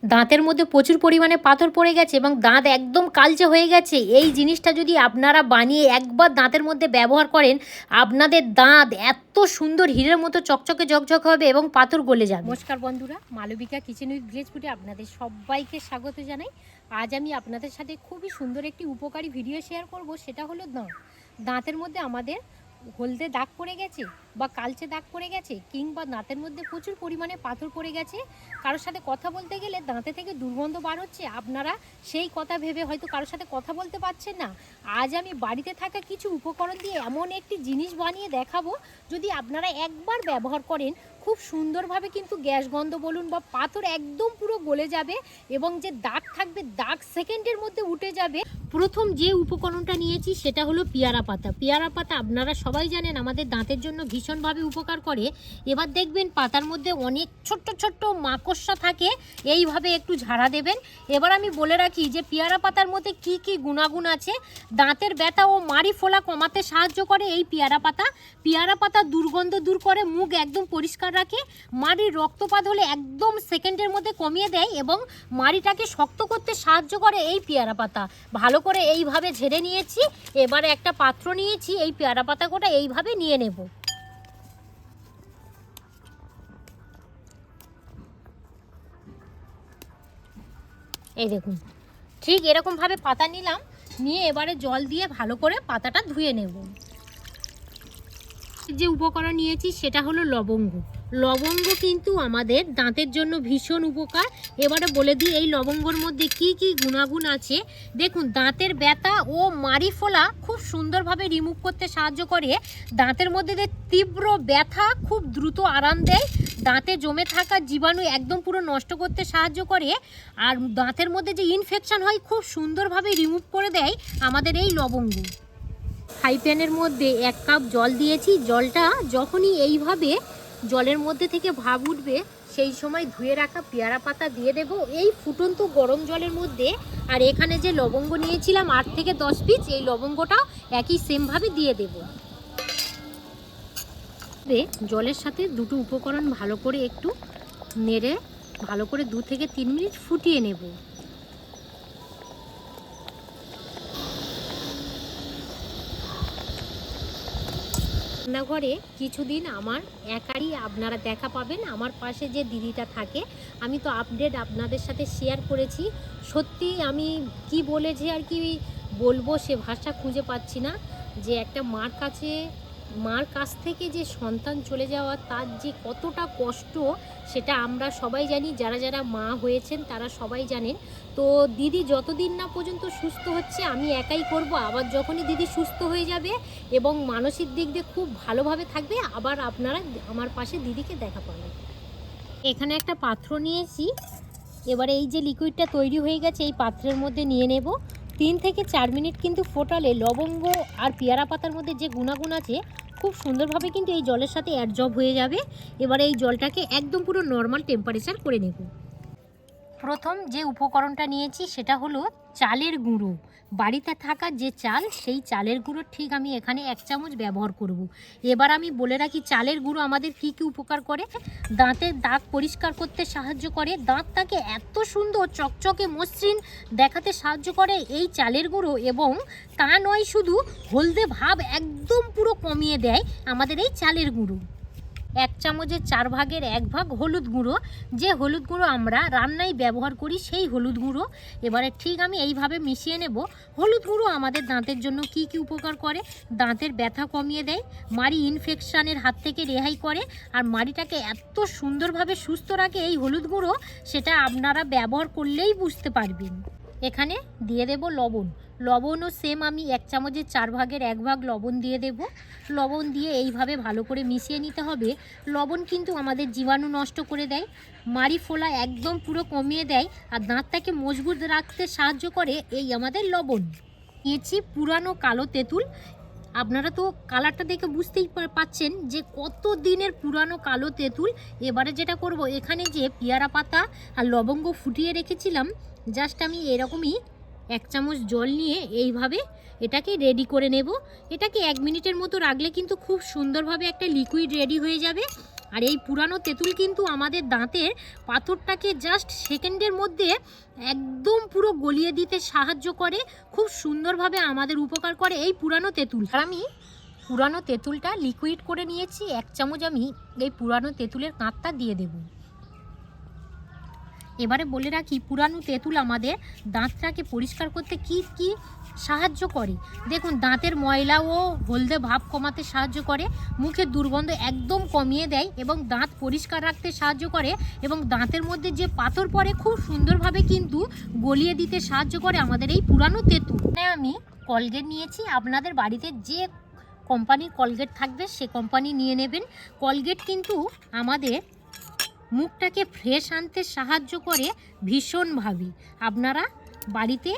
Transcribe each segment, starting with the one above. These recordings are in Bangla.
দাঁতের মধ্যে প্রচুর পরিমাণে পাথর পড়ে গেছে এবং দাঁত একদম কালচে হয়ে গেছে, এই জিনিসটা যদি আপনারা বানিয়ে একবার দাঁতের মধ্যে ব্যবহার করেন, আপনাদের দাঁত এত সুন্দর হীরের মতো চকচকে ঝকঝক হবে এবং পাথর গলে যাবে। নমস্কার বন্ধুরা, মালবিকা কিচেন উইথ ভিলেজ ফুডে আপনাদের সবাইকে স্বাগত জানাই। আজ আমি আপনাদের সাথে খুবই সুন্দর একটি উপকারী ভিডিও শেয়ার করব। সেটা হলো দাঁতের মধ্যে আমাদের হলদে দাগ পড়ে গেছে বা কালচে দাগ পড়ে গেছে, কিংবা দাঁতের মধ্যে প্রচুর পরিমাণে পাথর পড়ে গেছে, কারোর সাথে কথা বলতে গেলে দাঁতে থেকে দুর্গন্ধ বার হচ্ছে, আপনারা সেই কথা ভেবে হয়তো কারোর সাথে কথা বলতে পারছেন না। আজ আমি বাড়িতে থাকা কিছু উপকরণ দিয়ে এমন একটি জিনিস বানিয়ে দেখাবো, যদি আপনারা একবার ব্যবহার করেন, খুব সুন্দরভাবে কিন্তু গ্যাস গন্ধ বলুন বা পাথর একদম পুরো গলে যাবে এবং যে দাগ থাকবে দাগ সেকেন্ডের মধ্যে উঠে যাবে। প্রথম যে উপকরণটা নিয়েছি সেটা হলো পেয়ারা পাতা। পেয়ারা পাতা আপনারা সবাই জানেন আমাদের দাঁতের জন্য ভীষণভাবে উপকার করে। এবার দেখবেন পাতার মধ্যে অনেক ছোট্ট ছোট্ট মাকড়সা থাকে, এইভাবে একটু ঝাড়া দেবেন। এবার আমি বলে রাখি যে পেয়ারা পাতার মধ্যে কি কি গুণাগুণ আছে। দাঁতের ব্যথা ও মাড়ি ফোলা কমাতে সাহায্য করে এই পেয়ারা পাতা। পেয়ারা পাতা দুর্গন্ধ দূর করে, মুখ একদম পরিষ্কার রাখে, মাড়ির রক্তপাত হলে একদম সেকেন্ডের মধ্যে কমিয়ে দেয় এবং মাড়িটাকে শক্ত করতে সাহায্য করে এই পেয়ারা পাতা। ভালো করে এইভাবে ঝেড়ে নিয়েছি। এবারে একটা পাত্র নিয়েছি, এই পেয়ারা পাতা গোটা এইভাবে নিয়ে নেব। এই দেখুন, ঠিক এরকমভাবে পাতা নিলাম, নিয়ে এবারে জল দিয়ে ভালো করে পাতাটা ধুয়ে নেব। যে উপকরণ নিয়েছি সেটা হলো লবঙ্গ। লবঙ্গ কিন্তু আমাদের দাঁতের জন্য ভীষণ উপকার। এবারে বলে দিই এই লবঙ্গর মধ্যে কি কি গুণাগুণ আছে। দেখুন, দাঁতের ব্যথা ও মাড়ি ফোলা খুব সুন্দরভাবে রিমুভ করতে সাহায্য করে। দাঁতের মধ্যে যে তীব্র ব্যথা খুব দ্রুত আরাম দেয়। দাঁতে জমে থাকা জীবাণু একদম পুরো নষ্ট করতে সাহায্য করে। আর দাঁতের মধ্যে যে ইনফেকশন হয় খুব সুন্দরভাবে রিমুভ করে দেয় আমাদের এই লবঙ্গ। ফ্রাই প্যানের মধ্যে 1 কাপ জল দিয়েছি। জলটা যখনই এইভাবে জলের মধ্যে থেকে ভাপ উঠবে, সেই সময় ধুয়ে রাখা পেয়ারা পাতা দিয়ে দেব এই ফুটন্ত গরম জলের মধ্যে। আর এখানে যে লবঙ্গ নিয়েছিলাম 8 থেকে 10 পিস, এই লবঙ্গটাও একই সেমভাবে দিয়ে দেব। জলের সাথে দুটো উপকরণ ভালো করে একটু নেড়ে ভালো করে 2 থেকে 3 মিনিট ফুটিয়ে নেব। রান্নাঘরে কিছুদিন আমার একারই আপনারা দেখা পাবেন। আমার পাশে যে দিদিটা থাকে, আমি তো আপডেট আপনাদের সাথে শেয়ার করেছি। সত্যি আমি কি বলে যে আর কি বলবো, সে ভাষা খুঁজে পাচ্ছি না। যে একটা মার কাছ থেকে যে সন্তান চলে যাওয়া, তার যে কতটা কষ্ট সেটা আমরা সবাই জানি। যারা যারা মা হয়েছেন তারা সবাই জানেন। তো দিদি যতদিন না পর্যন্ত সুস্থ হচ্ছে আমি একাই করব। আবার যখনই দিদি সুস্থ হয়ে যাবে এবং মানসিক দিক দিয়ে খুব ভালোভাবে থাকবে, আবার আপনারা আমার পাশে দিদিকে দেখা পাবেন। এখানে একটা পাত্র নিয়েছি। এবারে এই যে লিকুইডটা তৈরি হয়ে গেছে এই পাত্রের মধ্যে নিয়ে নেব। 3 থেকে 4 মিনিট কিন্তু ফোটালে লবঙ্গ আর পেয়ারা পাতার মধ্যে যে গুণাগুণ আছে খুব সুন্দরভাবে কিন্তু এই জলের সাথে অ্যাডজর্ব হয়ে যাবে। এবারে এই জলটাকে একদম পুরো নর্মাল টেম্পারেচার করে নেব। প্রথম যে উপকরণটা নিয়েছি সেটা হলো চালের গুঁড়ো। বাড়িতে থাকা যে চাল, সেই চালের গুঁড়ো ঠিক আমি এখানে 1 চামচ ব্যবহার করব। এবার আমি বলে রাখি চালের গুঁড়ো আমাদের কি কি উপকার করে। দাঁতের দাগ পরিষ্কার করতে সাহায্য করে, দাঁতটাকে এত সুন্দর চকচকে মসৃণ দেখাতে সাহায্য করে এই চালের গুঁড়ো। এবং তা নয় শুধু, হলদে ভাব একদম পুরো কমিয়ে দেয় আমাদের এই চালের গুঁড়ো। 1 চামচের 4 ভাগের 1 ভাগ হলুদ গুঁড়ো, যে হলুদ গুঁড়ো আমরা রান্নায় ব্যবহার করি সেই হলুদ গুঁড়ো। এবারে ঠিক আমি এইভাবে মিশিয়ে নেব। হলুদ গুঁড়ো আমাদের দাঁতের জন্য কি কি উপকার করে। দাঁতের ব্যথা কমিয়ে দেয়, মাড়ি ইনফেকশানের হাত থেকে রেহাই করে, আর মাড়িটাকে এত সুন্দরভাবে সুস্থ রাখে এই হলুদ গুঁড়ো, সেটা আপনারা ব্যবহার করলেই বুঝতে পারবেন। এখানে দিয়ে দেব লবণ। লবণও সেম আমি 1 চামচের 4 ভাগের 1 ভাগ লবণ দিয়ে দেব। লবণ দিয়ে এইভাবে ভালো করে মিশিয়ে নিতে হবে। লবণ কিন্তু আমাদের জীবাণু নষ্ট করে দেয়, মাড়ি ফোলা একদম পুরো কমিয়ে দেয়, আর দাঁতটাকে মজবুত রাখতে সাহায্য করে এই আমাদের লবণ। নিয়েছি পুরানো কালো তেঁতুল। আপনারা তো কালারটা দেখে বুঝতেই পাচ্ছেন যে কত দিনের পুরানো কালো তেঁতুল। এবারে যেটা করব, এখানে যে পেয়ারা পাতা আর লবঙ্গ ফুটিয়ে রেখেছিলাম, জাস্ট আমি এরকমই 1 চামচ জল নিয়ে এইভাবে এটাকে রেডি করে নেব। এটাকে 1 মিনিটের মতো রাখলে কিন্তু খুব সুন্দরভাবে একটা লিকুইড রেডি হয়ে যাবে। আর এই পুরানো তেঁতুল কিন্তু আমাদের দাঁতের পাথরটাকে জাস্ট সেকেন্ডের মধ্যে একদম পুরো গলিয়ে দিতে সাহায্য করে, খুব সুন্দরভাবে আমাদের উপকার করে এই পুরানো তেঁতুল। আর আমি পুরানো তেঁতুলটা লিকুইড করে নিয়েছি, 1 চামচ আমি এই পুরানো তেঁতুলের কাঁচটা দিয়ে দেব। এবারে বলে রাখি, পুরানো তেঁতুল আমাদের দাঁতটাকে পরিষ্কার করতে কি কি সাহায্য করে। দেখুন, দাঁতের ময়লা ও হলদে ভাব কমাতে সাহায্য করে, মুখের দুর্গন্ধ একদম কমিয়ে দেয় এবং দাঁত পরিষ্কার রাখতে সাহায্য করে, এবং দাঁতের মধ্যে যে পাথর পড়ে খুব সুন্দরভাবে কিন্তু গলিয়ে দিতে সাহায্য করে আমাদের এই পুরানো তেঁতুল। আমি কলগেট নিয়েছি, আপনাদের বাড়িতে যে কোম্পানির কলগেট থাকবে সে কোম্পানি নিয়ে নেবেন। কলগেট কিন্তু আমাদের মুখটাকে ফ্রেশ আনতে সাহায্য করে ভীষণভাবে। আপনারা বাড়িতে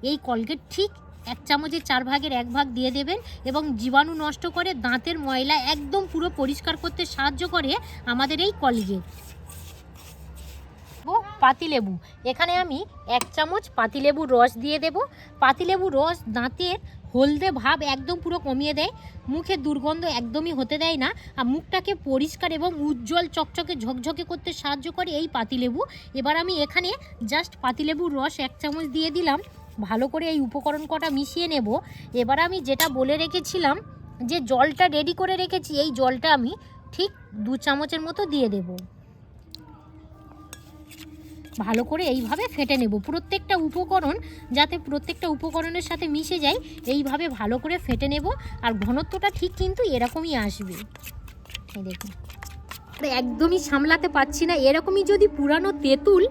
এই কলগেট ঠিক 1 চামচের 4 ভাগের 1 ভাগ দিয়ে দেবেন এবং জীবাণু নষ্ট করে, দাঁতের ময়লা একদম পুরো পরিষ্কার করতে সাহায্য করে আমাদের এই কলগেট। পাতিলেবু, এখানে আমি 1 চামচ পাতিলেবুর রস দিয়ে দেব। পাতিলেবুর রস দাঁতের হলদে ভাব একদম পুরো কমিয়ে দেয়, মুখে দুর্গন্ধ একদমই হতে দেয় না, আর মুখটাকে পরিষ্কার এবং উজ্জ্বল চকচকে ঝকঝকে করতে সাহায্য করে এই পাতিলেবু। এবার আমি এখানে জাস্ট পাতিলেবুর রস 1 চামচ দিয়ে দিলাম, ভালো করে এই উপকরণ কটা মিশিয়ে নেব। এবার আমি যেটা বলে রেখেছিলাম যে জলটা রেডি করে রেখেছি, এই জলটা আমি ঠিক 2 চামচের মতো দিয়ে দেব। ভালো করে এইভাবে ফেটে নেব, প্রত্যেকটা উপকরণ যাতে প্রত্যেকটা উপকরণের সাথে মিশে যায়, এইভাবে ভালো করে ফেটে নেব। আর ঘনত্বটা ঠিক কিন্তু এরকমই আসবে। এই দেখুন, একদমই সামলাতে পারছি না। এরকমই যদি পুরানো তেঁতুল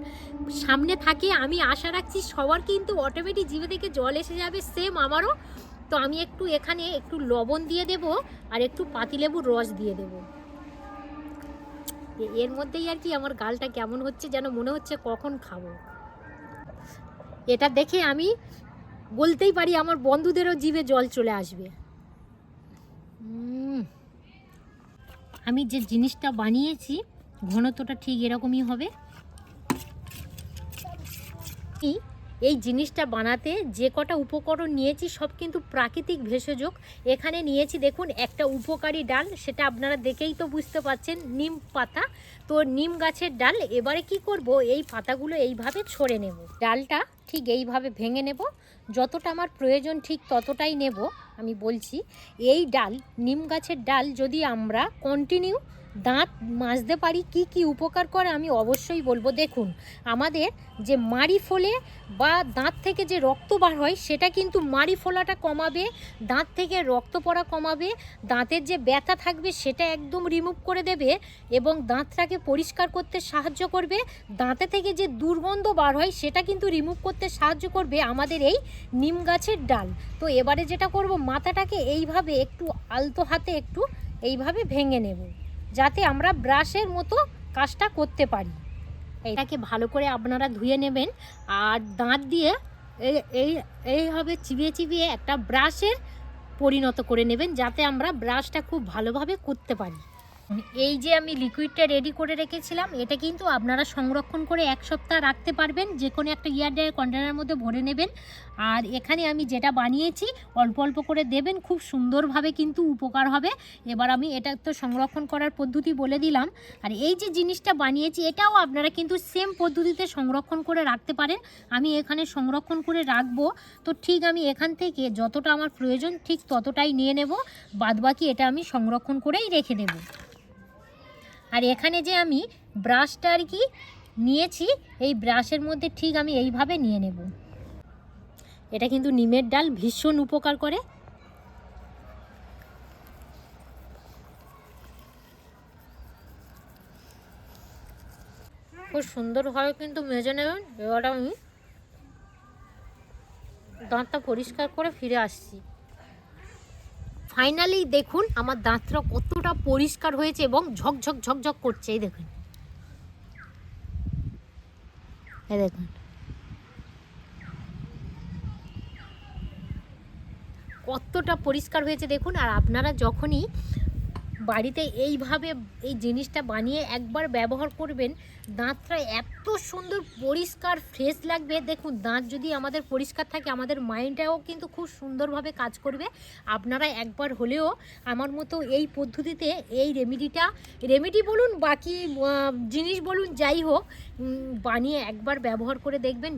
সামনে থাকে, আমি আশা রাখছি সবার কিন্তু অটোমেটিক জিভে থেকে জল এসে যাবে, সেম আমারও। তো আমি একটু এখানে একটু লবণ দিয়ে দেব আর একটু পাতিলেবুর রস দিয়ে দেব। এর মধ্যেই আর কি আমার গালটা কেমন হচ্ছে, যেন মনে হচ্ছে কখন খাবো। এটা দেখে আমি বলতেই পারি আমার বন্ধুদেরও জিভে জল চলে আসবে। আমি যে জিনিসটা বানিয়েছি ঘনত্বটা ঠিক এরকমই হবে। এই জিনিসটা বানাতে যে কটা উপকরণ নিয়েছি সব কিন্তু প্রাকৃতিক ভেষজ। এখানে নিয়েছি দেখুন একটা উপকারী ডাল, সেটা আপনারা দেখেই তো বুঝতে পারছেন, নিম পাতা। তো নিম গাছের ডাল। এবারে কি করব, এই পাতাগুলো এইভাবে ছড়ে নেব, ডালটা ঠিক এইভাবে ভেঙে নেব, যতটা আমার প্রয়োজন ঠিক ততটাই নেব। আমি বলছি, এই ডাল, নিম গাছের ডাল যদি আমরা কন্টিনিউ দাঁত মাজতে পারি কি কি উপকার করে আমি অবশ্যই বলবো। দেখুন, আমাদের যে মাড়ি ফোলে বা দাঁত থেকে যে রক্ত বার হয় সেটা কিন্তু মাড়ি ফোলাটা কমাবে, দাঁত থেকে রক্ত পড়া কমাবে, দাঁতের যে ব্যথা থাকবে সেটা একদম রিমুভ করে দেবে এবং দাঁতটাকে পরিষ্কার করতে সাহায্য করবে। দাঁতে থেকে যে দুর্গন্ধ বার হয় সেটা কিন্তু রিমুভ করতে সাহায্য করবে আমাদের এই নিম গাছের ডাল। তো এবারে যেটা করব, মাথাটাকে এইভাবে একটু আলতো হাতে একটু এইভাবে ভেঙে নেব, যাতে আমরা ব্রাশের মতো কাজটা করতে পারি। এটাকে ভালো করে আপনারা ধুয়ে নেবেন আর দাঁত দিয়ে এইভাবে চিবিয়ে চিবিয়ে একটা ব্রাশের পরিণত করে নেবেন, যাতে আমরা ব্রাশটা খুব ভালোভাবে করতে পারি। এই যে আমি লিকুইডটা রেডি করে রেখেছিলাম, এটা কিন্তু আপনারা সংরক্ষণ করে 1 সপ্তাহ রাখতে পারবেন, যে কোনো একটা এয়ারটাইট কন্টেনারের মধ্যে ভরে নেবেন। আর এখানে আমি যেটা বানিয়েছি অল্প অল্প করে দেবেন, খুব সুন্দরভাবে কিন্তু উপকার হবে। এবার আমি এটা তো সংরক্ষণ করার পদ্ধতি বলে দিলাম। আর এই যে জিনিসটা বানিয়েছি এটাও আপনারা কিন্তু সেম পদ্ধতিতে সংরক্ষণ করে রাখতে পারেন। আমি এখানে সংরক্ষণ করে রাখবো, তো ঠিক আমি এখান থেকে যতটা আমার প্রয়োজন ঠিক ততটাই নিয়ে নেব, বাদবাকি এটা আমি সংরক্ষণ করেই রেখে দেব। আর এখানে যে আমি ব্রাশটা আর কি নিয়েছি, এই ব্রাশের মধ্যে ঠিক আমি এইভাবে নিয়ে নেব। এটা কিন্তু নিমের ডাল ভীষণ উপকার করে। খুব সুন্দরভাবে কিন্তু মেজে নেবেন। এবার আমি দাঁতটা পরিষ্কার করে ফিরে আসছি। ফাইনালি দেখুন আমার দাঁতটা কতটা পরিষ্কার হয়েছে এবং ঝকঝক ঝকঝক করছে। এই দেখুন, এই দেখুন কতটা পরিষ্কার হয়েছে দেখুন। আর আপনারা যখনই বাড়িতে এইভাবে এই জিনিসটা বানিয়ে একবার ব্যবহার করবেন, দাঁতটা এত সুন্দর পরিষ্কার ফ্রেশ লাগবে। দেখুন, দাঁত যদি আমাদের পরিষ্কার থাকে আমাদের মাইন্ডটাও কিন্তু খুব সুন্দরভাবে কাজ করবে। আপনারা একবার হলেও আমার মতো এই পদ্ধতিতে এই রেমেডি বলুন বাকি জিনিস বলুন যাই হোক, বানিয়ে একবার ব্যবহার করে দেখবেন,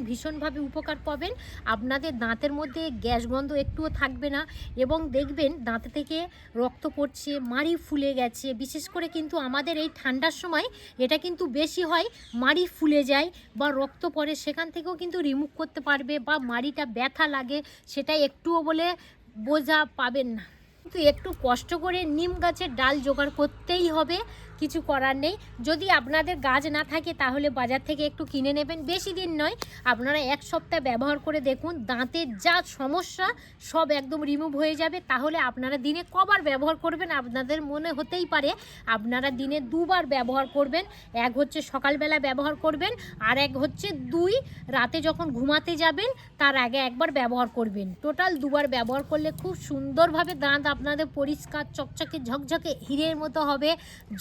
ভীষণভাবে উপকার পাবেন। আপনাদের দাঁতের মধ্যে গ্যাস গন্ধ একটুও থাকবে না এবং দেখবেন দাঁতে থেকে রক্ত পড়ছে, মাড়ি ফুলে গেছে। বিশেষ করে কিন্তু আমাদের এই ঠান্ডার সময় এটা কিন্তু বেশি হয়, মাড়ি ফুলে যায় বা রক্ত পড়ে, সেখান থেকেও কিন্তু রিমুভ করতে পারবে। বা মাড়িটা ব্যথা লাগে সেটা একটুও বলে বোঝা পাবেন না। কিন্তু একটু কষ্ট করে নিম গাছের ডাল জোগাড় করতেই হবে, কিছু করার নেই। যদি আপনাদের গাছ না থাকে তাহলে বাজার থেকে একটু কিনে নেবেন, বেশি দিন নয়, আপনারা 1 সপ্তাহ ব্যবহার করে দেখুন, দাঁতের যা সমস্যা সব একদম রিমুভ হয়ে যাবে। তাহলে আপনারা দিনে কবার ব্যবহার করবেন আপনাদের মনে হতেই পারে, আপনারা দিনে 2 বার ব্যবহার করবেন। এক হচ্ছে সকালবেলা ব্যবহার করবেন, আর এক হচ্ছে 2 রাতে যখন ঘুমাতে যাবেন তার আগে একবার ব্যবহার করবেন। টোটাল 2 বার ব্যবহার করলে খুব সুন্দরভাবে দাঁত আপনাদের পরিষ্কার চকচকে ঝকঝকে হীরের মতো হবে।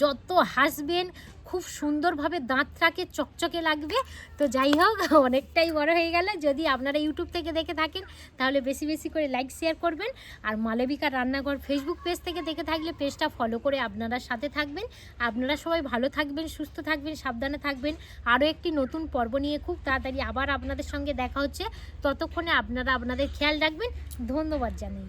যত হাসবেন খুব সুন্দরভাবে দাঁতটাকে চকচকে লাগবে। তো যাই হোক, অনেকটাই বড় হয়ে গেল। যদি আপনারা ইউটিউব থেকে দেখে থাকেন তাহলে বেশি করে লাইক শেয়ার করবেন। আর মালবিকা রান্নাঘর ফেসবুক পেজ থেকে দেখে থাকলে পেজটা ফলো করে আপনারা সাথে থাকবেন। আপনারা সবাই ভালো থাকবেন, সুস্থ থাকবেন, সাবধানে থাকবেন। আরও একটি নতুন পর্ব নিয়ে খুব তাড়াতাড়ি আবার আপনাদের সঙ্গে দেখা হচ্ছে। ততক্ষণে আপনারা আপনাদের খেয়াল রাখবেন। ধন্যবাদ জানাই।